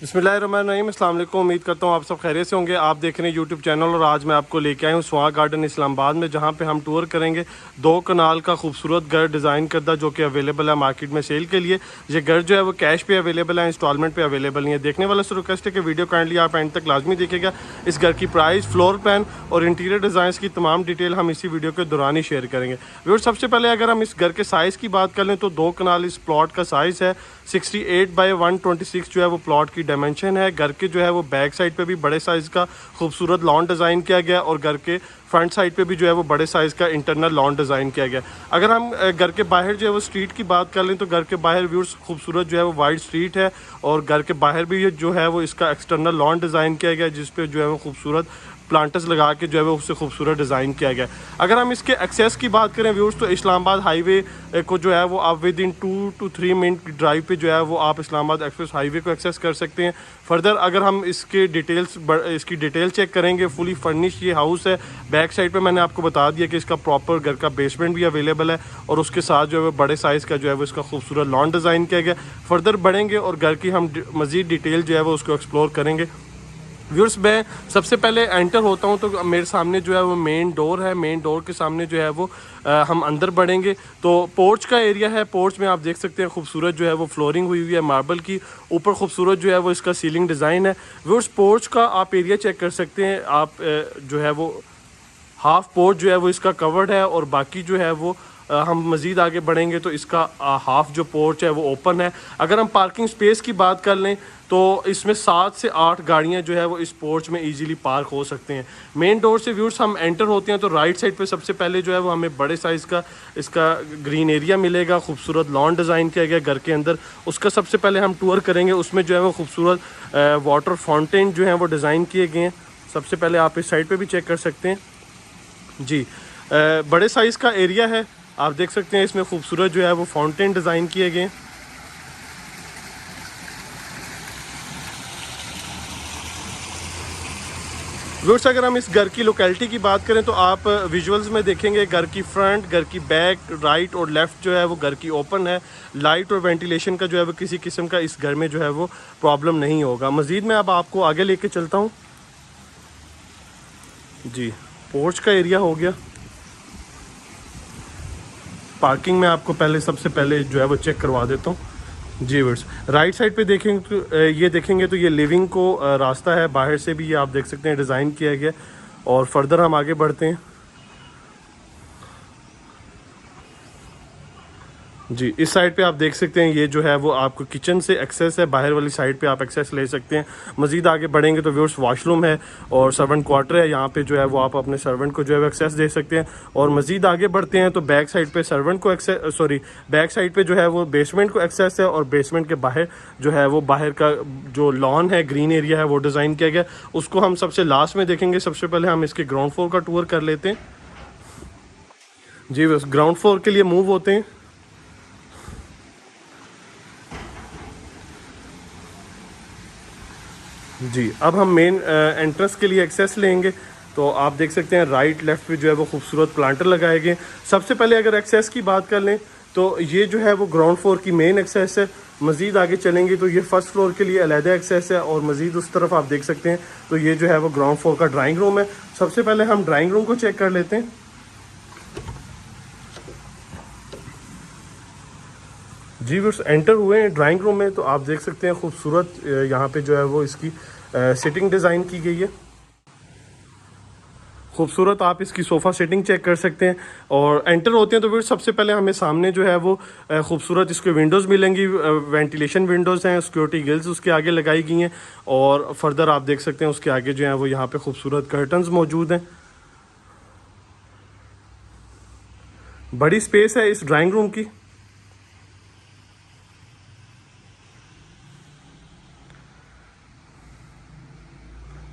बिस्मिल्लाहिर्रहमानिर्रहीम, अस्सलाम वालेकुम। उम्मीद करता हूँ आप सब खैरियत से होंगे। आप देख रहे हैं यूट्यूब चैनल और आज मैं आपको लेके आया हूँ स्वाग गार्डन इस्लामाबाद में, जहाँ पे हम टूर करेंगे 2 कनाल का खूबसूरत घर डिज़ाइन करदा जो कि अवेलेबल है मार्केट में सेल के लिए। ये घर जो है वो कैश पे अवेलेबल है, इंस्टॉलमेंट पे अवेलेबल नहीं है। देखने वाला से रिक्वेस्ट है कि वीडियो काइंडली आप एंड तक लाजमी देखिएगा। इस घर की प्राइस, फ्लोर प्लान और इंटीरियर डिज़ाइन की तमाम डिटेल हम इसी वीडियो के दौरान ही शेयर करेंगे। व्यूअर्स, सबसे पहले अगर हम इस घर के साइज़ की बात कर लें तो 2 कनाल इस प्लॉट का साइज़ है। 68 बाय 126 जो है वो प्लॉट की डायमेंशन है। घर के जो है वो बैक साइड पे भी बड़े साइज़ का खूबसूरत लॉन डिज़ाइन किया गया और घर के फ्रंट साइड पे भी जो है वो बड़े साइज़ का इंटरनल लॉन डिज़ाइन किया गया। अगर हम घर के बाहर जो है वो स्ट्रीट की बात कर लें तो घर के बाहर व्यूअर्स खूबसूरत जो है वो वाइड स्ट्रीट है और घर के बाहर भी ये जो है वो इसका एक्सटर्नल लॉन डिज़ाइन किया गया, जिस पे जो है वो खूबसूरत प्लांटर्स लगा के जो है वो उससे खूबसूरत डिज़ाइन किया गया। अगर हम इसके एक्सेस की बात करें व्यूअर्स तो इस्लामाबाद हाईवे को जो है वो आप with in 2 to 3 minute drive पे जो है वो आप इस्लामाबाद एक्सप्रेस हाईवे को एक्सेस कर सकते हैं। फर्दर अगर हम इसकी डिटेल चेक करेंगे, फुली फर्निश ये हाउस है। बैक साइड पे मैंने आपको बता दिया कि इसका प्रॉपर घर का बेसमेंट भी अवेलेबल है और उसके साथ जो है वो बड़े साइज़ का जो है वो इसका खूबसूरत लॉन डिज़ाइन किया गया। फर्दर बढ़ेंगे और घर की हम मज़ीद डिटेल जो है वो उसको एक्सप्लोर करेंगे। व्यूअर्स, मैं सबसे पहले एंटर होता हूं तो मेरे सामने जो है वो मेन डोर है। मेन डोर के सामने जो है वो हम अंदर बढ़ेंगे तो पोर्च का एरिया है। पोर्च में आप देख सकते हैं खूबसूरत जो है वो फ्लोरिंग हुई हुई है मार्बल की। ऊपर खूबसूरत जो है वो इसका सीलिंग डिज़ाइन है। व्यूअर्स, पोर्च का आप एरिया चेक कर सकते हैं। आप जो है वो हाफ पोर्च जो है वो इसका कवर्ड है और बाकी जो है वो हम मज़ीद आगे बढ़ेंगे तो इसका हाफ जो पोर्च है वो ओपन है। अगर हम पार्किंग स्पेस की बात कर लें तो इसमें 7 से 8 गाड़ियां जो है वो इस पोर्च में इजीली पार्क हो सकते हैं। मेन डोर से व्यूअर्स हम एंटर होते हैं तो राइट साइड पे सबसे पहले जो है वो हमें बड़े साइज़ का इसका ग्रीन एरिया मिलेगा। खूबसूरत लॉन डिज़ाइन किया गया घर के अंदर, उसका सबसे पहले हम टूर करेंगे। उसमें जो है वो खूबसूरत वाटर फाउंटेन जो है वो डिज़ाइन किए गए हैं। सबसे पहले आप इस साइड पर भी चेक कर सकते हैं जी। बड़े साइज़ का एरिया है, आप देख सकते हैं। इसमें खूबसूरत जो है वो फाउंटेन डिज़ाइन किए गए। व्यूअर्स, अगर हम इस घर की लोकेलिटी की बात करें तो आप विजुअल्स में देखेंगे घर की फ्रंट, घर की बैक, राइट और लेफ़्ट जो है वो घर की ओपन है। लाइट और वेंटिलेशन का जो है वो किसी किस्म का इस घर में जो है वो प्रॉब्लम नहीं होगा। मज़ीद मैं अब आपको आगे लेके चलता हूँ जी। पोर्च का एरिया हो गया। पार्किंग में आपको सबसे पहले जो है वो चेक करवा देता हूँ जी। वर्स, राइट साइड पे देखेंगे तो ये देखेंगे तो ये लिविंग को रास्ता है। बाहर से भी ये आप देख सकते हैं डिज़ाइन किया गया। और फर्दर हम आगे बढ़ते हैं जी। इस साइड पे आप देख सकते हैं ये जो है वो आपको किचन से एक्सेस है। बाहर वाली साइड पे आप एक्सेस ले सकते हैं। मज़ीद आगे बढ़ेंगे तो व्यूअर्स वॉशरूम है और सर्वेंट क्वार्टर है। यहाँ पे जो है वो आप अपने सर्वेंट को जो है वो एक्सेस दे सकते हैं। और मज़ीद आगे बढ़ते हैं तो बैक साइड पे सर्वेंट को बैक साइड पे जो है वो बेसमेंट को एक्सेस है और बेसमेंट के बाहर जो है वो बाहर का जो लॉन है, ग्रीन एरिया है, वो डिज़ाइन किया गया। उसको हम सबसे लास्ट में देखेंगे। सबसे पहले हम इसके ग्राउंड फ्लोर का टूर कर लेते हैं जी। बस ग्राउंड फ्लोर के लिए मूव होते हैं जी। अब हम मेन एंट्रेंस के लिए एक्सेस लेंगे तो आप देख सकते हैं राइट लेफ्ट पे जो है वो खूबसूरत प्लांटर लगाए गए। सबसे पहले अगर एक्सेस की बात कर लें तो ये जो है वो ग्राउंड फ्लोर की मेन एक्सेस है। मज़ीद आगे चलेंगे तो ये फर्स्ट फ्लोर के लिए अलहदा एक्सेस है और मज़ीद उस तरफ आप देख सकते हैं तो ये जो है वो ग्राउंड फ्लोर का ड्राइंग रूम है। सबसे पहले हम ड्राइंग रूम को चेक कर लेते हैं जी। व्यूअर्स, एंटर हुए हैं ड्राइंग रूम में तो आप देख सकते हैं खूबसूरत यहाँ पे जो है वो इसकी सिटिंग डिज़ाइन की गई है। खूबसूरत आप इसकी सोफ़ा सेटिंग चेक कर सकते हैं। और एंटर होते हैं तो फिर सबसे पहले हमें सामने जो है वो खूबसूरत इसके विंडोज़ मिलेंगी। वेंटिलेशन विंडोज़ हैं, सिक्योरिटी गिल्स उसके आगे लगाई गई हैं। और फर्दर आप देख सकते हैं उसके आगे जो है वो यहाँ पे खूबसूरत कर्टन्स मौजूद हैं। बड़ी स्पेस है इस ड्राइंग रूम की।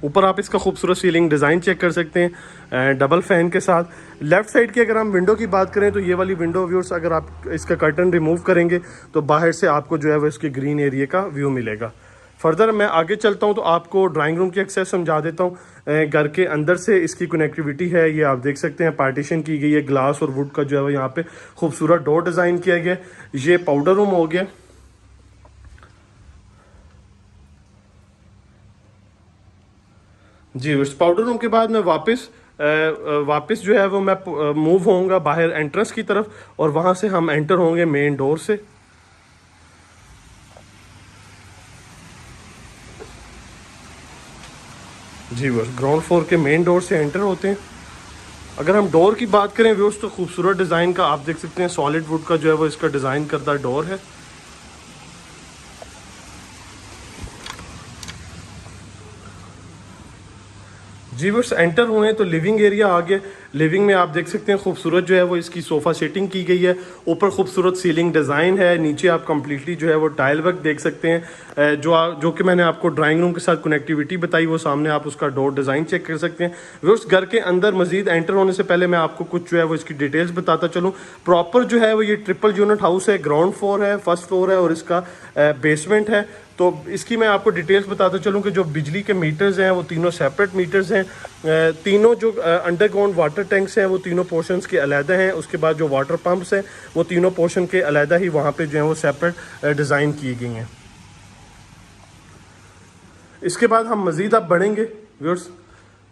ऊपर आप इसका खूबसूरत सीलिंग डिज़ाइन चेक कर सकते हैं डबल फैन के साथ। लेफ़्ट साइड की अगर हम विंडो की बात करें तो ये वाली विंडो व्यूअर्स, अगर आप इसका कर्टन रिमूव करेंगे तो बाहर से आपको जो है वो इसके ग्रीन एरिया का व्यू मिलेगा। फर्दर मैं आगे चलता हूँ तो आपको ड्राइंग रूम की एक्सेस समझा देता हूँ। घर के अंदर से इसकी कनेक्टिविटी है, ये आप देख सकते हैं पार्टीशन की गई है। ग्लास और वुड का जो है वो यहाँ पे खूबसूरत डोर डिज़ाइन किया गया। ये पाउडर रूम हो गया। जी, उस पाउडर रूम के बाद मैं वापस जो है वो मैं मूव होऊंगा बाहर एंट्रेंस की तरफ और वहाँ से हम एंटर होंगे मेन डोर से। जी बस ग्राउंड फ्लोर के मेन डोर से एंटर होते हैं। अगर हम डोर की बात करें व्यूअर्स तो खूबसूरत डिज़ाइन का आप देख सकते हैं, सॉलिड वुड का जो है वो इसका डिज़ाइन करता डोर है। जी बस एंटर हुए हैं तो लिविंग एरिया आ गया। लिविंग में आप देख सकते हैं खूबसूरत जो है वो इसकी सोफ़ा सेटिंग की गई है, ऊपर खूबसूरत सीलिंग डिज़ाइन है, नीचे आप कंप्लीटली जो है वो टाइल वर्क देख सकते हैं। जो कि मैंने आपको ड्राइंग रूम के साथ कनेक्टिविटी बताई, वो सामने आप उसका डोर डिज़ाइन चेक कर सकते हैं। वो उस घर के अंदर मजीद एंटर होने से पहले मैं आपको कुछ जो है वो इसकी डिटेल्स बताता चलूँ। प्रॉपर जो है वो ये ट्रिपल यूनिट हाउस है, ग्राउंड फ्लोर है, फर्स्ट फ्लोर है और इसका बेसमेंट है। तो इसकी मैं आपको डिटेल्स बताता चलूँ कि जो बिजली के मीटर्स हैं वो तीनों सेपरेट मीटर्स हैं। तीनों जो अंडरग्राउंड वाटर टैंक्स हैं वो तीनों पोर्शंस के अलहदा हैं। उसके बाद जो वाटर पंप्स हैं वो तीनों पोर्शन के अलहदा ही वहाँ पे जो है वो सेपरेट डिज़ाइन की गई हैं। इसके बाद हम मज़ीद अब बढ़ेंगे व्यूअर्स।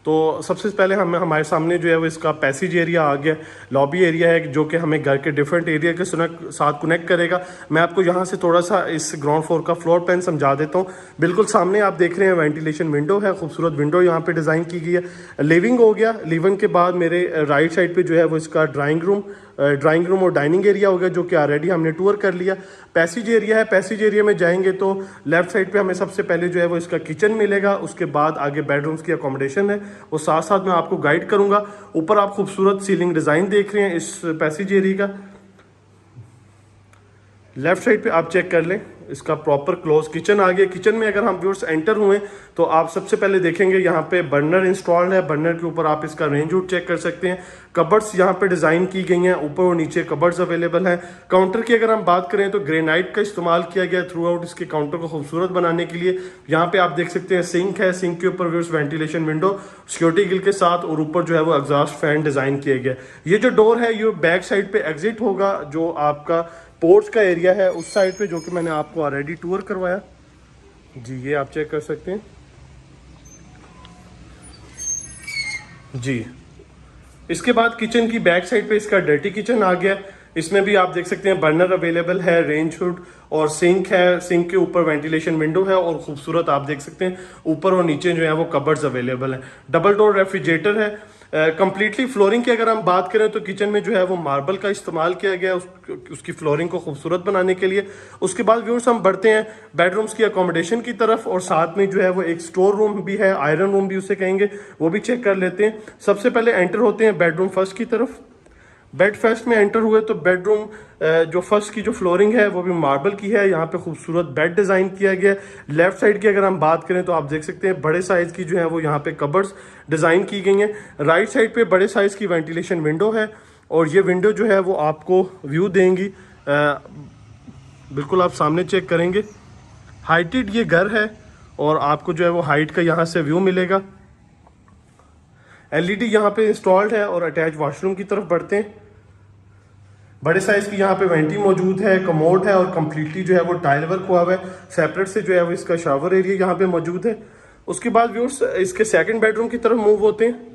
तो सबसे पहले हमारे सामने जो है वो इसका पैसेज एरिया आ गया, लॉबी एरिया है जो कि हमें घर के डिफरेंट एरिया के साथ कनेक्ट करेगा। मैं आपको यहाँ से थोड़ा सा इस ग्राउंड फ्लोर का फ्लोर प्लान समझा देता हूँ। बिल्कुल सामने आप देख रहे हैं वेंटिलेशन विंडो है, खूबसूरत विंडो यहाँ पे डिज़ाइन की गई है। लिविंग हो गया, लिविंग के बाद मेरे राइट साइड पे जो है वो इसका ड्राइंग रूम और डाइनिंग एरिया हो गया जो कि ऑलरेडी हमने टूर कर लिया। पैसेज एरिया है, पैसेज एरिया में जाएंगे तो लेफ्ट साइड पे हमें सबसे पहले जो है वो इसका किचन मिलेगा। उसके बाद आगे बेडरूम्स की अकोमोडेशन है, वो साथ साथ मैं आपको गाइड करूंगा। ऊपर आप खूबसूरत सीलिंग डिज़ाइन देख रहे हैं इस पैसेज एरिया का। लेफ्ट साइड पे आप चेक कर लें, इसका प्रॉपर क्लोज किचन आ गया। किचन में अगर हम व्यूअर्स एंटर हुए तो आप सबसे पहले देखेंगे यहाँ पे बर्नर इंस्टॉल्ड है। बर्नर के ऊपर आप इसका रेंज आउट चेक कर सकते हैं। कबर्ड्स यहाँ पे डिज़ाइन की गई हैं, ऊपर और नीचे कबर्ड्स अवेलेबल हैं। काउंटर की अगर हम बात करें तो ग्रेनाइट का इस्तेमाल किया गया थ्रू आउट इसके काउंटर को खूबसूरत बनाने के लिए। यहाँ पे आप देख सकते हैं सिंक है, सिंक के ऊपर viewers ventilation window security Gill के साथ और ऊपर जो है वो एग्जॉस्ट फैन डिज़ाइन किया गया। ये जो डोर है ये बैक साइड पे एग्जिट होगा, जो आपका पोर्च का एरिया है उस साइड पे, जो कि मैंने आपको ऑलरेडी टूर करवाया। जी ये आप चेक कर सकते हैं। जी इसके बाद किचन की बैक साइड पे इसका डर्टी किचन आ गया। इसमें भी आप देख सकते हैं बर्नर अवेलेबल है, रेंज हुड और सिंक है। सिंक के ऊपर वेंटिलेशन विंडो है और खूबसूरत आप देख सकते हैं ऊपर और नीचे जो है वो कबर्ड्स अवेलेबल है। डबल डोर रेफ्रिजरेटर है। कंप्लीटली फ्लोरिंग की अगर हम बात करें तो किचन में जो है वो मार्बल का इस्तेमाल किया गया है उसकी फ्लोरिंग को खूबसूरत बनाने के लिए। उसके बाद व्यूअर्स हम बढ़ते हैं बेडरूम्स की अकोमोडेशन की तरफ और साथ में जो है वो एक स्टोर रूम भी है, आयरन रूम भी उसे कहेंगे, वो भी चेक कर लेते हैं। सबसे पहले एंटर होते हैं बेडरूम फर्स्ट की तरफ। बेड फर्स्ट में एंटर हुए तो बेडरूम जो फर्स्ट की जो फ्लोरिंग है वो भी मार्बल की है। यहाँ पे खूबसूरत बेड डिज़ाइन किया गया है। लेफ्ट साइड की अगर हम बात करें तो आप देख सकते हैं बड़े साइज़ की जो है वो यहाँ पे कबर्ड्स डिज़ाइन की गई हैं। राइट साइड पे बड़े साइज़ की वेंटिलेशन विंडो है और ये विंडो जो है वो आपको व्यू देंगी। बिल्कुल आप सामने चेक करेंगे, हाइटेड ये घर है और आपको जो है वो हाइट का यहाँ से व्यू मिलेगा। एलईडी यहाँ पे इंस्टॉल्ड है और अटैच वॉशरूम की तरफ बढ़ते हैं। बड़े साइज की यहाँ पे वेंटी मौजूद है, कमोड है और कम्प्लीटली जो है वो टाइल वर्क हुआ हुआ है। सेपरेट से जो है वो इसका शावर एरिया यहाँ पे मौजूद है। उसके बाद व्यूअर्स इसके सेकंड बेडरूम की तरफ मूव होते हैं।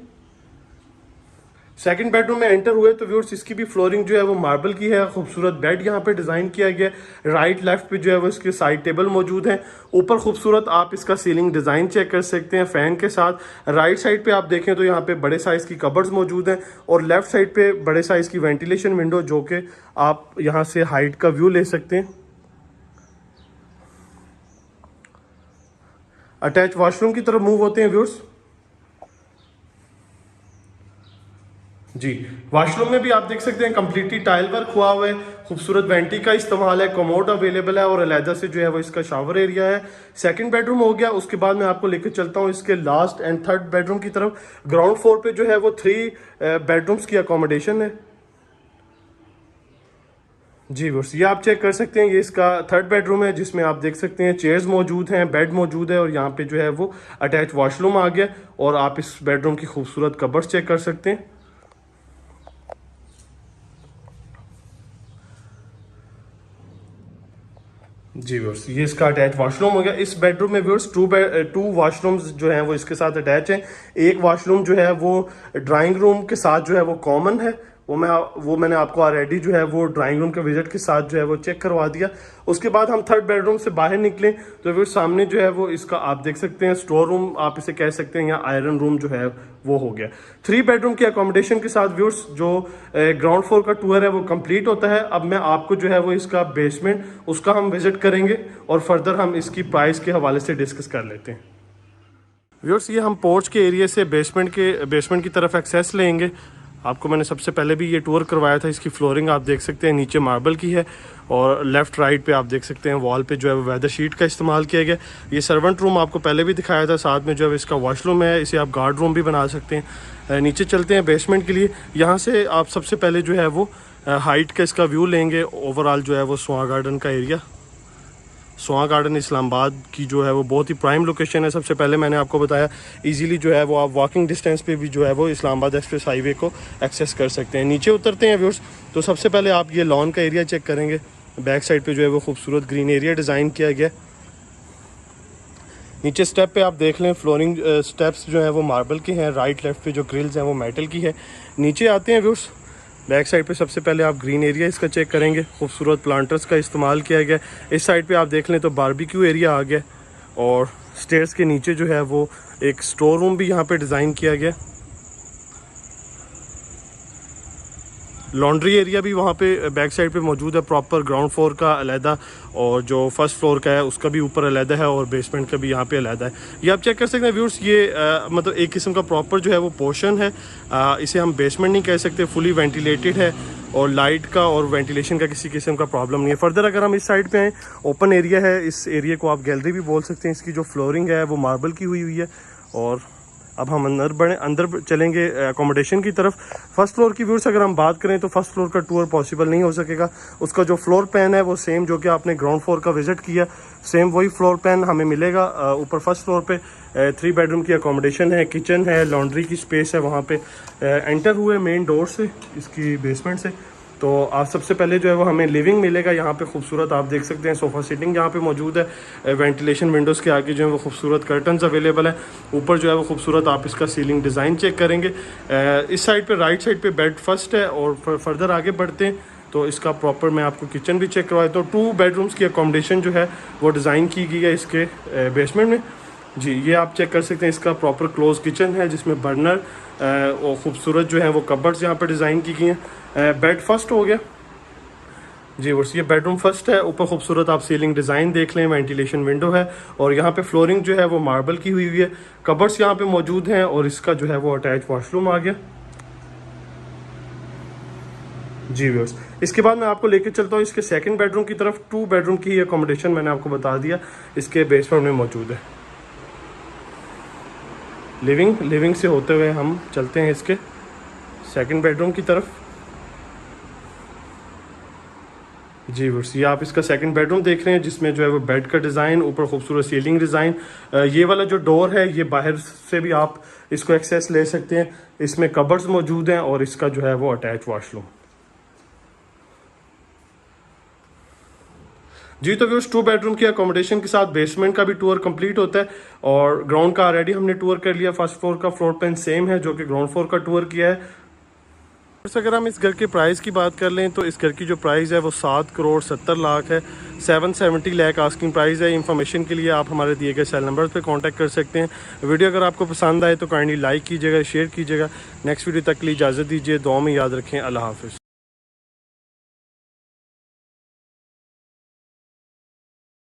सेकंड बेडरूम में एंटर हुए तो व्यूअर्स इसकी भी फ्लोरिंग जो है वो मार्बल की है। खूबसूरत बेड यहाँ पे डिजाइन किया गया है। राइट लेफ्ट पे जो है वो इसके साइड टेबल मौजूद है। ऊपर खूबसूरत आप इसका सीलिंग डिजाइन चेक कर सकते हैं फैन के साथ। राइट साइड पे आप देखें तो यहाँ पे बड़े साइज की कबर्ड्स मौजूद हैं और लेफ्ट साइड पे बड़े साइज की वेंटिलेशन विंडो, जो कि आप यहाँ से हाइट का व्यू ले सकते हैं। अटैच वॉशरूम की तरफ मूव होते हैं व्यूअर्स। जी वॉशरूम में भी आप देख सकते हैं कंप्लीटली टाइल वर्क हुआ हुआ है। खूबसूरत वेंटी का इस्तेमाल है, कमोड अवेलेबल है और अलहदा से जो है वो इसका शावर एरिया है। सेकंड बेडरूम हो गया। उसके बाद मैं आपको लेकर चलता हूँ इसके लास्ट एंड थर्ड बेडरूम की तरफ। ग्राउंड फ्लोर पे जो है वो 3 बेडरूम्स की अकोमोडेशन है। जी बस ये आप चेक कर सकते हैं, ये इसका थर्ड बेडरूम है जिसमें आप देख सकते हैं चेयर्स मौजूद हैं, बेड मौजूद है और यहाँ पे जो है वो अटैच वॉशरूम आ गया और आप इस बेडरूम की खूबसूरत कबर्ड्स चेक कर सकते हैं। जी व्यूअर्स, ये इसका अटैच वॉशरूम हो गया। इस बेडरूम में व्यूअर्स टू वॉशरूम्स जो हैं वो इसके साथ अटैच हैं। एक वॉशरूम जो है वो ड्राइंग रूम के साथ जो है वो कॉमन है, वो मैंने आपको ऑलरेडी जो है वो ड्राइंग रूम के विजिट के साथ जो है वो चेक करवा दिया। उसके बाद हम थर्ड बेडरूम से बाहर निकले तो व्यूअर्स सामने जो है वो इसका आप देख सकते हैं स्टोर रूम आप इसे कह सकते हैं, या आयरन रूम जो है वो हो गया। 3 बेडरूम की अकोमोडेशन के साथ व्यूअर्स जो ग्राउंड फ्लोर का टूर है वो कंप्लीट होता है। अब मैं आपको जो है वो इसका बेसमेंट उसका हम विजिट करेंगे और फर्दर हम इसकी प्राइस के हवाले से डिस्कस कर लेते हैं। व्यूअर्स, ये हम पोर्च के एरिया से बेसमेंट की तरफ एक्सेस लेंगे। आपको मैंने सबसे पहले भी ये टूर करवाया था। इसकी फ्लोरिंग आप देख सकते हैं नीचे मार्बल की है और लेफ़्ट राइट पे आप देख सकते हैं वॉल पे जो है वो वेदर शीट का इस्तेमाल किया गया। ये सर्वेंट रूम आपको पहले भी दिखाया था, साथ में जो है इसका वॉशरूम है, इसे आप गार्ड रूम भी बना सकते हैं। नीचे चलते हैं बेसमेंट के लिए। यहाँ से आप सबसे पहले जो है वो हाइट का इसका व्यू लेंगे। ओवरऑल जो है वो स्वां गार्डन का एरिया, स्वां गार्डन इस्लामाबाद की जो है वो बहुत ही प्राइम लोकेशन है। सबसे पहले मैंने आपको बताया इजीली जो है वो आप वॉकिंग डिस्टेंस पे भी जो है वो इस्लामाबाद एक्सप्रेस हाईवे को एक्सेस कर सकते हैं। नीचे उतरते हैं व्यूअर्स, तो सबसे पहले आप ये लॉन का एरिया चेक करेंगे। बैक साइड पे जो है वो खूबसूरत ग्रीन एरिया डिज़ाइन किया गया। नीचे स्टेप पे आप देख लें, फ्लोरिंग स्टेप्स जो है वो मार्बल के हैं। राइट लेफ्ट पे जो ग्रिल्स हैं वो मेटल की है। नीचे आते हैं व्यूअर्स, बैक साइड पे सबसे पहले आप ग्रीन एरिया इसका चेक करेंगे। खूबसूरत प्लांटर्स का इस्तेमाल किया गया। इस साइड पे आप देख लें तो बारबेक्यू एरिया आ गया और स्टेयर्स के नीचे जो है वो एक स्टोर रूम भी यहाँ पे डिज़ाइन किया गया। लॉन्ड्री एरिया भी वहाँ पे बैक साइड पे मौजूद है। प्रॉपर ग्राउंड फ्लोर का अलहदा और जो फर्स्ट फ्लोर का है उसका भी ऊपर अलहदा है और बेसमेंट का भी यहाँ पे अलहदा है। ये आप चेक कर सकते हैं व्यूअर्स, ये मतलब एक किस्म का प्रॉपर जो है वो पोर्शन है। इसे हम बेसमेंट नहीं कह सकते, फुली वेंटिलेटेड है और लाइट का और वेंटिलेशन का किसी किस्म का प्रॉब्लम नहीं है। फर्दर अगर हम इस साइड पे आएँ, ओपन एरिया है। इस एरिया को आप गैलरी भी बोल सकते हैं। इसकी जो फ्लोरिंग है वो मार्बल की हुई है। और अब हम अंदर चलेंगे अकोमोडेशन की तरफ। फर्स्ट फ्लोर की व्यूअर्स अगर हम बात करें तो फर्स्ट फ्लोर का टूर पॉसिबल नहीं हो सकेगा। उसका जो फ्लोर प्लान है वो सेम जो कि आपने ग्राउंड फ्लोर का विजिट किया, सेम वही फ्लोर प्लान हमें मिलेगा। ऊपर फर्स्ट फ्लोर पे 3 बेडरूम की अकोमोडेशन है, किचन है, लॉन्ड्री की स्पेस है। वहाँ पे एंटर हुए मेन डोर से इसकी बेसमेंट से तो आप सबसे पहले जो है वो हमें लिविंग मिलेगा। यहाँ पे खूबसूरत आप देख सकते हैं सोफ़ा सीटिंग यहाँ पे मौजूद है। वेंटिलेशन विंडोज़ के आगे जो है वो खूबसूरत कर्टन्स अवेलेबल है। ऊपर जो है वो खूबसूरत आप इसका सीलिंग डिज़ाइन चेक करेंगे। इस साइड पे राइट साइड पे बेड फर्स्ट है और फर्दर आगे बढ़ते हैं तो इसका प्रॉपर मैं आपको किचन भी चेक करवाया। तो 2 बेडरूम्स की अकोमोडेशन जो है वो डिज़ाइन की गई है इसके बेसमेंट में। जी, ये आप चेक कर सकते हैं। इसका प्रॉपर क्लोज किचन है जिसमें बर्नर और ख़ूबसूरत जो है वो कबर्ड्स यहाँ पर डिज़ाइन की गई हैं। बेड फर्स्ट हो गया जी वर्स, ये बेडरूम फर्स्ट है। ऊपर खूबसूरत आप सीलिंग डिज़ाइन देख लें, वेंटिलेशन विंडो है और यहाँ पे फ्लोरिंग जो है वो मार्बल की हुई है। कबर्ड्स यहाँ पे मौजूद हैं और इसका जो है वो अटैच वॉशरूम आ गया जी व्यूअर्स। इसके बाद मैं आपको लेके चलता हूँ इसके सेकंड बेडरूम की तरफ। 2 बेडरूम की अकोमोडेशन मैंने आपको बता दिया इसके बेसमेंट में मौजूद है। लिविंग से होते हुए हम चलते हैं इसके सेकंड बेडरूम की तरफ जी व्यूअर्स। ये आप इसका सेकंड बेडरूम देख रहे हैं जिसमें जो है वो बेड का डिज़ाइन, ऊपर खूबसूरत सीलिंग डिज़ाइन। ये वाला जो डोर है ये बाहर से भी आप इसको एक्सेस ले सकते हैं। इसमें कबर्ड्स मौजूद हैं और इसका जो है वो अटैच वॉशरूम जी। तो व्यूअर्स 2 बेडरूम की अकोमोडेशन के साथ बेसमेंट का भी टूर कंप्लीट होता है और ग्राउंड का ऑलरेडी हमने टूर कर लिया। फर्स्ट फ्लोर का फ्लोर प्लान सेम है जो कि ग्राउंड फ्लोर का टूर किया है। अगर हम इस घर के प्राइस की बात कर लें तो इस घर की जो प्राइस है वो 7,70,00,000 है। 770 लाख आस्किंग प्राइस है। इन्फॉर्मेशन के लिए आप हमारे दिए गए सेल नंबर पे कांटेक्ट कर सकते हैं। वीडियो अगर आपको पसंद आए तो काइंडली लाइक कीजिएगा, शेयर कीजिएगा। नेक्स्ट वीडियो तक के लिए इजाज़त दीजिए। दुआ में याद रखें। अल्लाह हाफिज़।